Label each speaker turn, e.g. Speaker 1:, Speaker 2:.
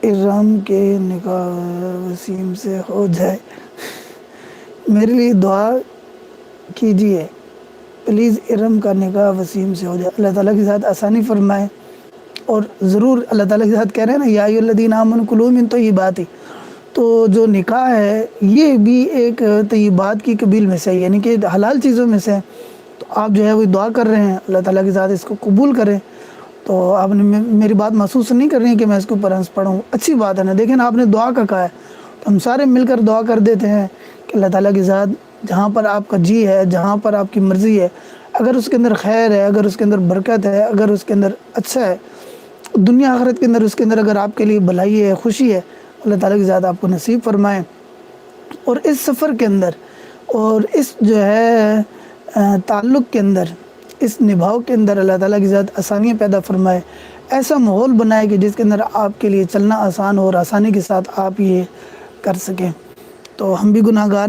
Speaker 1: ارم کے نکاح وسیم سے ہو جائے، میرے لیے دعا کیجیے پلیز، ارم کا نکاح وسیم سے ہو جائے، اللہ تعالیٰ کے ساتھ آسانی فرمائے۔ اور ضرور اللہ تعالیٰ کے ساتھ کہہ رہے ہیں نا، یا ایھا الذین آمنوا کلوا من طیبات، تو جو نکاح ہے یہ بھی ایک طیبات کی قبیل میں سے ہے، یعنی کہ حلال چیزوں میں سے ہے۔ تو آپ جو ہے وہ دعا کر رہے ہیں اللہ تعالیٰ کے ساتھ اس کو قبول کریں۔ تو آپ نے میری بات محسوس نہیں کر رہی ہیں کہ میں اس کے اوپر ہنس پڑھوں، اچھی بات ہے نا، دیکھیں نا آپ نے دعا کا کہا ہے تو ہم سارے مل کر دعا کر دیتے ہیں کہ اللہ تعالیٰ کے ساتھ جہاں پر آپ کا جی ہے، جہاں پر آپ کی مرضی ہے، اگر اس کے اندر خیر ہے، اگر اس کے اندر برکت ہے، اگر اس کے اندر اچھا ہے، دنیا آخرت کے اندر اس کے اندر اگر آپ کے لیے بھلائی ہے، خوشی ہے، اللہ تعالیٰ کی ذات آپ کو نصیب فرمائے۔ اور اس سفر کے اندر اور اس جو ہے تعلق کے اندر، اس نبھاؤ کے اندر اللہ تعالیٰ کی ذات آسانیاں پیدا فرمائے، ایسا ماحول بنائے کہ جس کے اندر آپ کے لیے چلنا آسان ہو اور آسانی کے ساتھ آپ یہ کر سکیں۔ تو ہم بھی گناہ گار ہیں۔